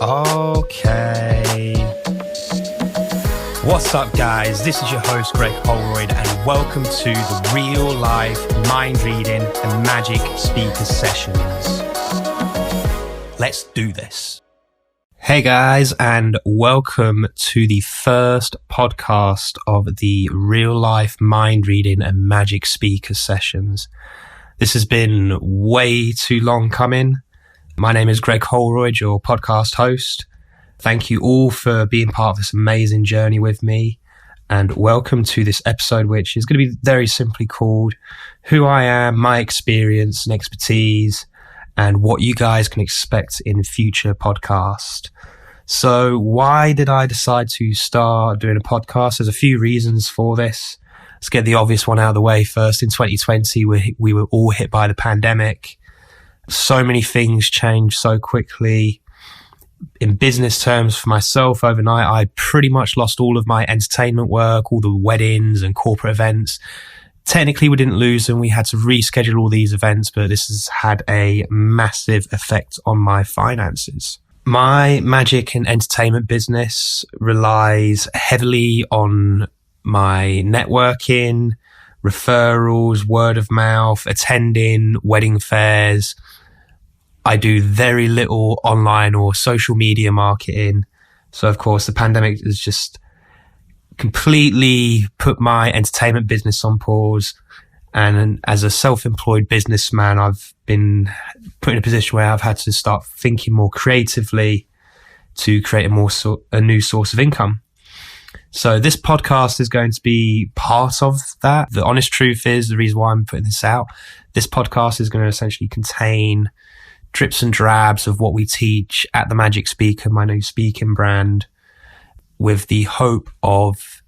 Okay. What's up, guys? This is your host, Greg Holroyd, and welcome to the real life mind reading and magic speaker sessions. Let's do this. Hey guys, and welcome to the first podcast of the real life mind reading and magic speaker sessions. This has been way too long coming. My name is Greg Holroyd, your podcast host. Thank you all for being part of this amazing journey with me, and welcome to this episode, which is going to be very simply called Who I Am, My Experience and Expertise, and what you guys can expect in future podcasts. So why did I decide to start doing a podcast? There's a few reasons for this. Let's get the obvious one out of the way first. In 2020, we were all hit by the pandemic. So many things changed so quickly. In business terms, for myself, overnight, I pretty much lost all of my entertainment work, all the weddings and corporate events. Technically, we didn't lose them. We had to reschedule all these events, but this has had a massive effect on my finances. My magic and entertainment business relies heavily on my networking, referrals, word of mouth, attending wedding fairs. I do very little online or social media marketing. So, of course, the pandemic has just completely put my entertainment business on pause. And as a self-employed businessman, I've been put in a position where I've had to start thinking more creatively to create a new source of income. So this podcast is going to be part of that. The honest truth is, the reason why I'm putting this out, this podcast is going to essentially contain drips and drabs of what we teach at the MagicSpeaker, my new speaking brand, with the hope of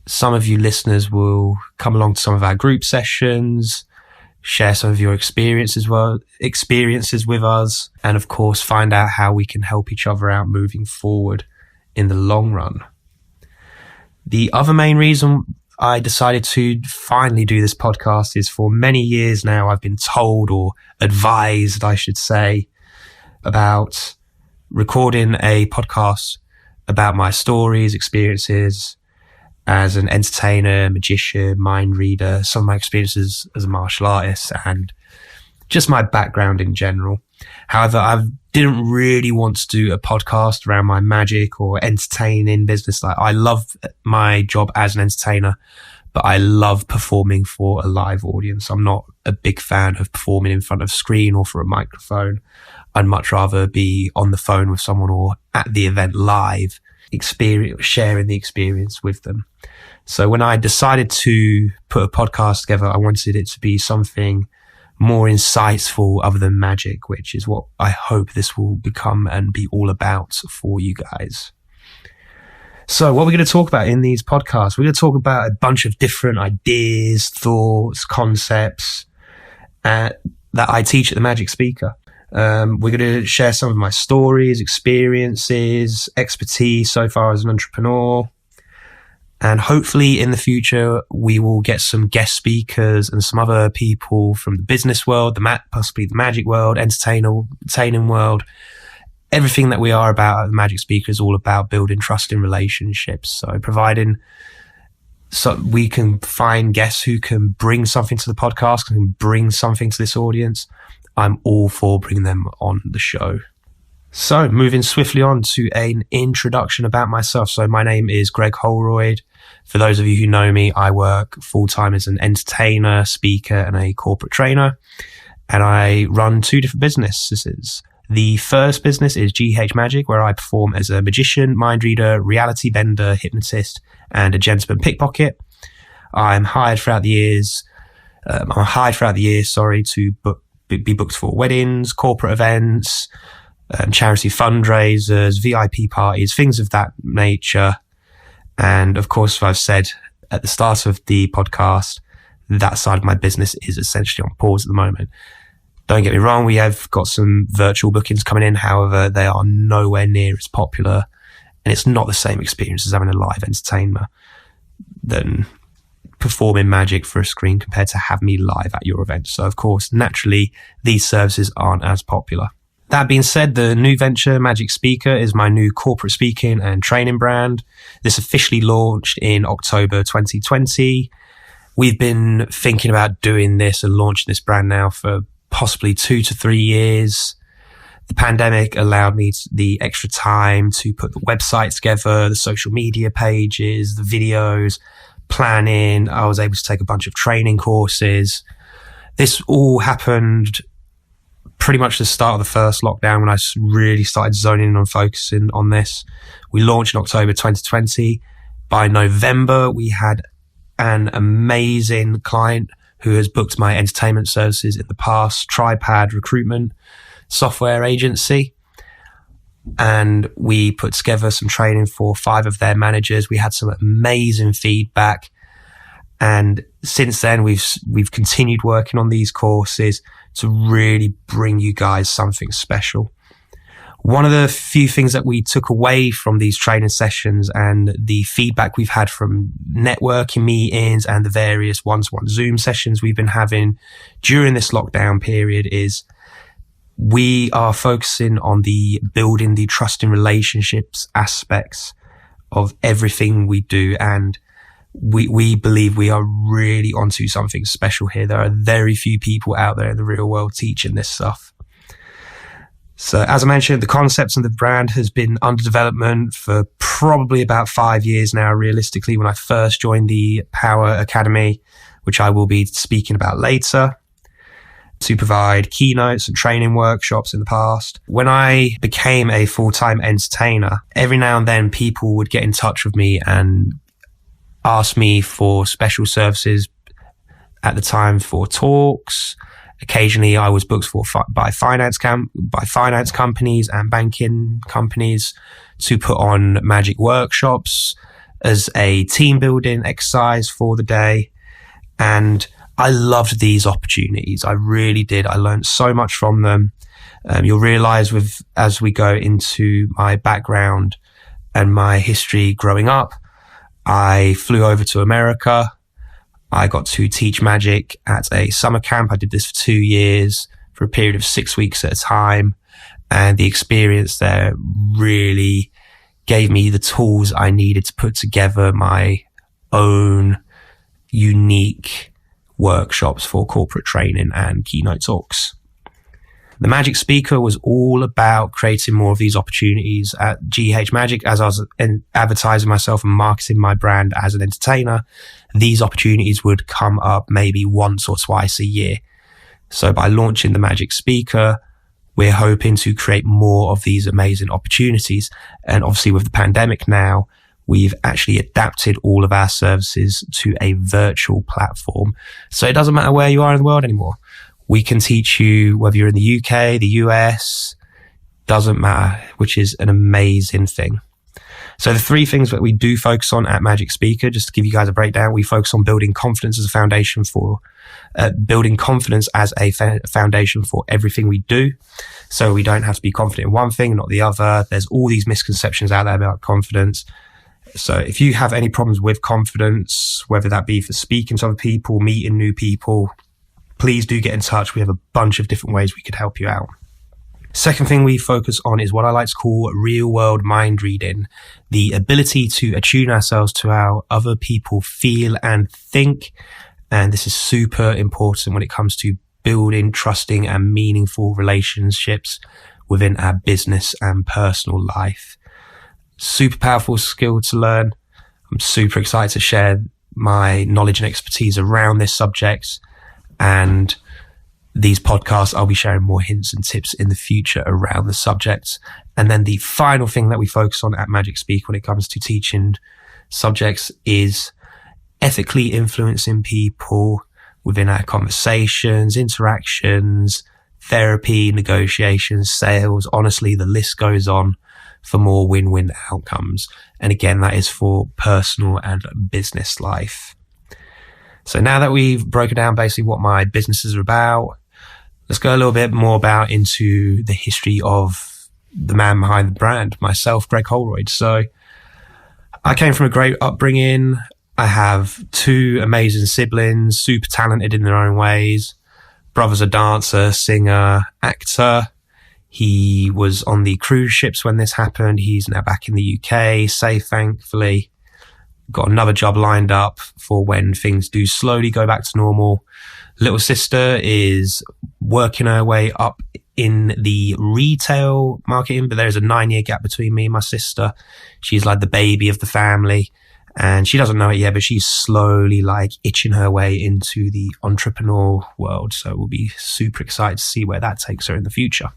some of you listeners will come along to some of our group sessions, share some of your experiences with us, and of course find out how we can help each other out moving forward in the long run. The other main reason I decided to finally do this podcast is for many years now I've been told, or advised I should say, about recording a podcast about my stories, experiences as an entertainer, magician, mind reader, some of my experiences as a martial artist, and just my background in general. However, I didn't really want to do a podcast around my magic or entertaining business. Like, I love my job as an entertainer, but I love performing for a live audience. I'm not a big fan of performing in front of a screen or for a microphone. I'd much rather be on the phone with someone or at the event live, sharing the experience with them. So when I decided to put a podcast together, I wanted it to be something more insightful other than magic, which is what I hope this will become and be all about for you guys. So what we're going to talk about in these podcasts, we're going to talk about a bunch of different ideas, thoughts, concepts that I teach at the MagicSpeaker. We're going to share some of my stories, experiences, expertise so far as an entrepreneur. And hopefully in the future, we will get some guest speakers and some other people from the business world, possibly the magic world, entertaining world. Everything that we are about at the MagicSpeaker is all about building trust in relationships. So we can find guests who can bring something to the podcast, can bring something to this audience. I'm all for bringing them on the show. So moving swiftly on to an introduction about myself. So my name is Greg Holroyd. For those of you who know me, I work full-time as an entertainer, speaker, and a corporate trainer. And I run two different businesses. The first business is GH Magic, where I perform as a magician, mind reader, reality bender, hypnotist, and a gentleman pickpocket. I'm hired throughout the years. To be booked for weddings, corporate events, charity fundraisers, VIP parties, things of that nature. And of course, as I've said at the start of the podcast, that side of my business is essentially on pause at the moment. Don't get me wrong, we have got some virtual bookings coming in. However, they are nowhere near as popular, and it's not the same experience as having a live entertainer than performing magic for a screen compared to have me live at your event. So of course, naturally, these services aren't as popular. That being said, the new venture, MagicSpeaker, is my new corporate speaking and training brand. This officially launched in October 2020. We've been thinking about doing this and launching this brand now for possibly 2 to 3 years. The pandemic allowed me the extra time to put the website together, the social media pages, the videos, planning. I was able to take a bunch of training courses. This all happened pretty much the start of the first lockdown when I really started zoning in on focusing on this. We launched in October 2020. By November, we had an amazing client who has booked my entertainment services in the past, Tripad Recruitment Software Agency. And we put together some training for 5 of their managers. We had some amazing feedback. And since then, we've continued working on these courses to really bring you guys something special. One of the few things that we took away from these training sessions and the feedback we've had from networking meetings and the various one-to-one Zoom sessions we've been having during this lockdown period is we are focusing on the building the trusting relationships aspects of everything we do. And we believe we are really onto something special here. There are very few people out there in the real world teaching this stuff. So as I mentioned, the concept and the brand has been under development for probably about 5 years now, realistically, when I first joined the Power Academy, which I will be speaking about later, to provide keynotes and training workshops in the past. When I became a full-time entertainer, every now and then people would get in touch with me and ask me for special services, at the time for talks. Occasionally I was booked by finance companies and banking companies to put on magic workshops as a team building exercise for the day. And I loved these opportunities. I really did. I learned so much from them. You'll realize as we go into my background and my history growing up, I flew over to America. I got to teach magic at a summer camp. I did this for 2 years for a period of 6 weeks at a time. And the experience there really gave me the tools I needed to put together my own unique workshops for corporate training and keynote talks. The MagicSpeaker was all about creating more of these opportunities at GH Magic. As I was advertising myself and marketing my brand as an entertainer, these opportunities would come up maybe once or twice a year. So by launching the MagicSpeaker, we're hoping to create more of these amazing opportunities. And obviously with the pandemic now, we've actually adapted all of our services to a virtual platform. So it doesn't matter where you are in the world anymore. We can teach you whether you're in the UK, the US, doesn't matter, which is an amazing thing. So the 3 things that we do focus on at MagicSpeaker, just to give you guys a breakdown, we focus on building confidence as a foundation for foundation for everything we do. So we don't have to be confident in one thing, not the other. There's all these misconceptions out there about confidence. So if you have any problems with confidence, whether that be for speaking to other people, meeting new people, please do get in touch. We have a bunch of different ways we could help you out. Second thing we focus on is what I like to call real world mind reading, the ability to attune ourselves to how other people feel and think. And this is super important when it comes to building trusting and meaningful relationships within our business and personal life. Super powerful skill to learn. I'm super excited to share my knowledge and expertise around this subject. And these podcasts, I'll be sharing more hints and tips in the future around the subjects. And then the final thing that we focus on at MagicSpeak when it comes to teaching subjects is ethically influencing people within our conversations, interactions, therapy, negotiations, sales. Honestly, the list goes on for more win-win outcomes. And again, that is for personal and business life. So now that we've broken down basically what my businesses are about, let's go a little bit more into the history of the man behind the brand, myself, Greg Holroyd. So I came from a great upbringing. I have 2 amazing siblings, super talented in their own ways. Brother's a dancer, singer, actor. He was on the cruise ships when this happened. He's now back in the UK, safe, thankfully. Got another job lined up for when things do slowly go back to normal. Little sister is working her way up in the retail marketing, but there's a 9-year gap between me and my sister. She's like the baby of the family, and she doesn't know it yet, but she's slowly like itching her way into the entrepreneur world. So we'll be super excited to see where that takes her in the future.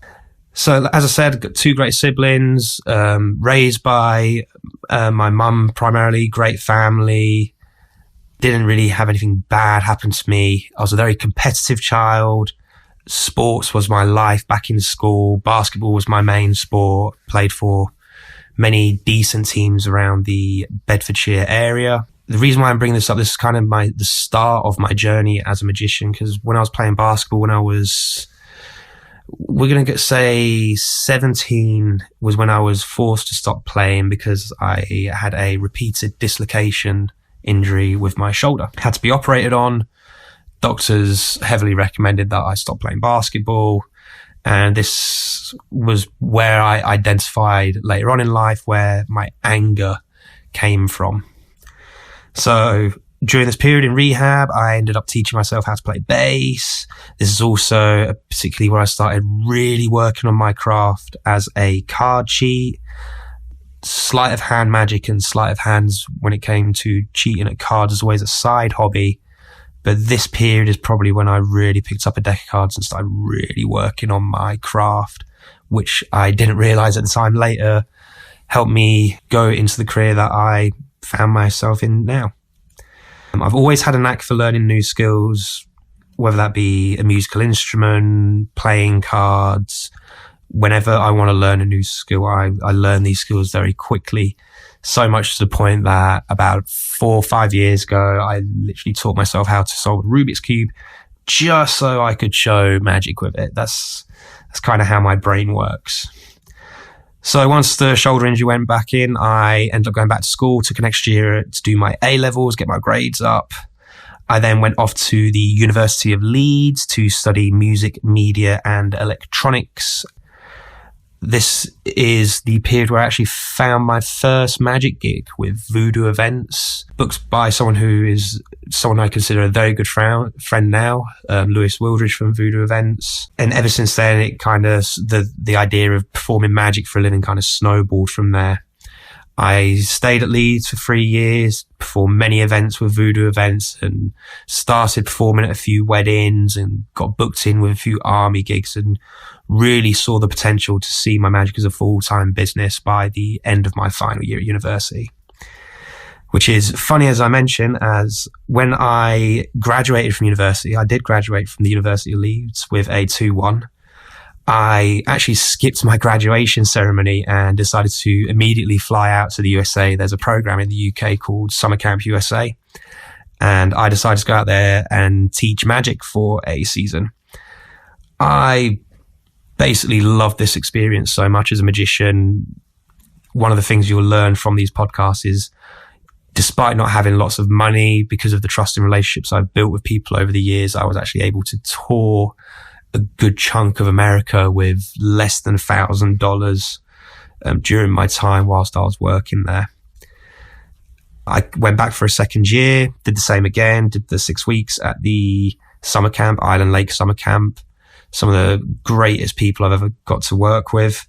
So as I said, got 2 great siblings, raised by my mum primarily, great family. Didn't really have anything bad happen to me. I was a very competitive child. Sports was my life back in school. Basketball was my main sport. Played for many decent teams around the Bedfordshire area. The reason why I'm bringing this up, this is kind of the start of my journey as a magician, because when I was playing basketball, when I was, we're going to say 17, was when I was forced to stop playing because I had a repeated dislocation injury with my shoulder. Had to be operated on. Doctors heavily recommended that I stop playing basketball. And this was where I identified later on in life where my anger came from. So during this period in rehab, I ended up teaching myself how to play bass. This is also particularly where I started really working on my craft as a card cheat. Sleight of hand magic and sleight of hands when it came to cheating at cards is always a side hobby. But this period is probably when I really picked up a deck of cards and started really working on my craft, which I didn't realize at the time later helped me go into the career that I found myself in now. I've always had a knack for learning new skills, whether that be a musical instrument, playing cards. Whenever I want to learn a new skill, I learn these skills very quickly. So much to the point that about 4 or 5 years ago, I literally taught myself how to solve a Rubik's Cube just so I could show magic with it. That's kind of how my brain works. So once the shoulder injury went back in, I ended up going back to school, took an extra year to do my A-levels, get my grades up. I then went off to the University of Leeds to study music, media, and electronics. This is the period where I actually found my first magic gig with Voodoo Events, booked by someone who is someone I consider a very good friend now, Lewis Wildridge from Voodoo Events. And ever since then, it kind of, the idea of performing magic for a living kind of snowballed from there. I stayed at Leeds for 3 years, performed many events with Voodoo Events, and started performing at a few weddings and got booked in with a few army gigs, and really saw the potential to see my magic as a full-time business by the end of my final year at university. Which is funny, as I mentioned, as when I graduated from university, I did graduate from the University of Leeds with a 2-1. I actually skipped my graduation ceremony and decided to immediately fly out to the USA. There's a program in the UK called Summer Camp USA. And I decided to go out there and teach magic for a season. I basically loved this experience so much as a magician. One of the things you'll learn from these podcasts is, despite not having lots of money, because of the trust and relationships I've built with people over the years, I was actually able to tour a good chunk of America with less than $1,000 during my time whilst I was working there. I went back for a second year, did the same again, did the 6 weeks at the summer camp, Island Lake Summer Camp. Some of the greatest people I've ever got to work with.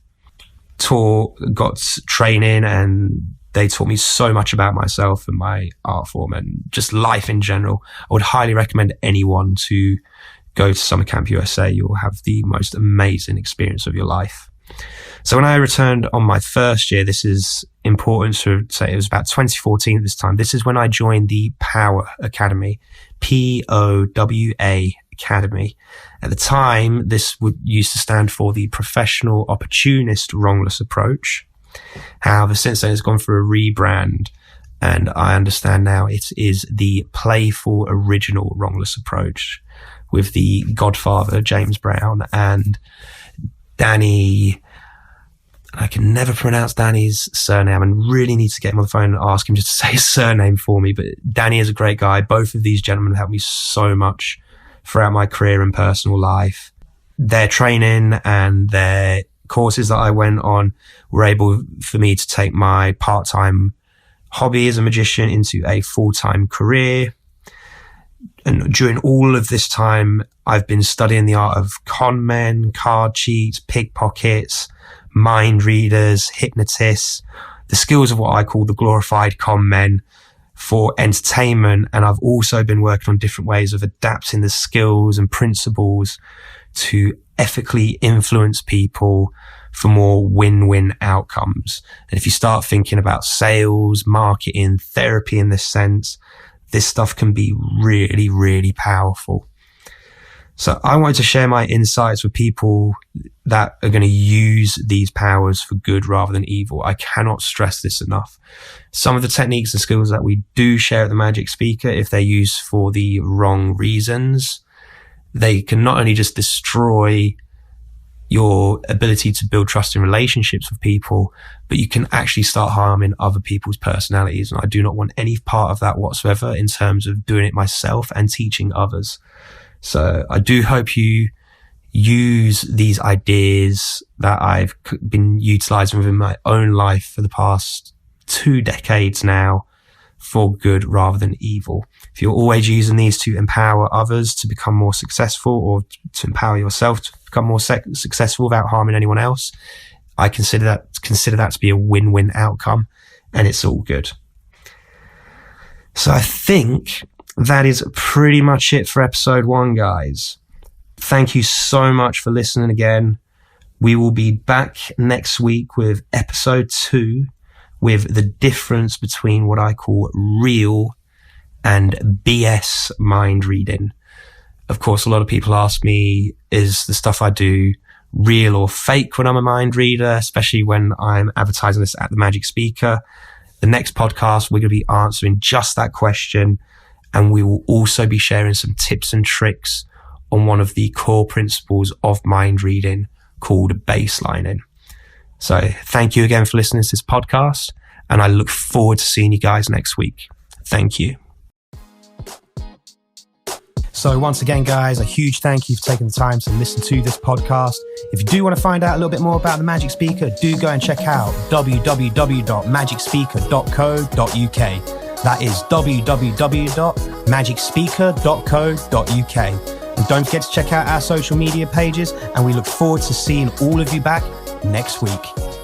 Got training, and they taught me so much about myself and my art form and just life in general. I would highly recommend anyone to go to Summer Camp USA. You'll have the most amazing experience of your life. So when I returned on my first year, this is important to say, it was about 2014 at this time. This is when I joined the Power Academy, POWA Academy. At the time, this used to stand for the Professional Opportunist Wrongless Approach. However, since then, it's gone through a rebrand, and I understand now it is the Playful Original Wrongless Approach, with the Godfather, James Brown, and Danny. I can never pronounce Danny's surname and really need to get him on the phone and ask him just to say his surname for me. But Danny is a great guy. Both of these gentlemen helped me so much throughout my career and personal life. Their training and their courses that I went on were able for me to take my part-time hobby as a magician into a full-time career. And during all of this time, I've been studying the art of con men, card cheats, pickpockets, mind readers, hypnotists, the skills of what I call the glorified con men for entertainment. And I've also been working on different ways of adapting the skills and principles to ethically influence people for more win-win outcomes. And if you start thinking about sales, marketing, therapy in this sense, this stuff can be really, really powerful. So I wanted to share my insights with people that are going to use these powers for good rather than evil. I cannot stress this enough. Some of the techniques and skills that we do share at the MagicSpeaker, if they're used for the wrong reasons, they can not only just destroy your ability to build trust in relationships with people, but you can actually start harming other people's personalities. And I do not want any part of that whatsoever in terms of doing it myself and teaching others. So I do hope you use these ideas that I've been utilizing within my own life for the past 2 decades now for good rather than evil. If you're always using these to empower others to become more successful, or to empower yourself to become more successful without harming anyone else, I consider that to be a win-win outcome, and it's all good. So I think that is pretty much it for episode 1, guys. Thank you so much for listening again. We will be back next week with episode 2, with the difference between what I call real and BS mind reading. Of course, a lot of people ask me, is the stuff I do real or fake when I'm a mind reader, especially when I'm advertising this at the MagicSpeaker. The next podcast, we're going to be answering just that question, and we will also be sharing some tips and tricks on one of the core principles of mind reading called baselining. So thank you again for listening to this podcast, and I look forward to seeing you guys next week. Thank you. So once again, guys, a huge thank you for taking the time to listen to this podcast. If you do want to find out a little bit more about the MagicSpeaker, do go and check out www.magicspeaker.co.uk. That is www.magicspeaker.co.uk. And don't forget to check out our social media pages, and we look forward to seeing all of you back next week.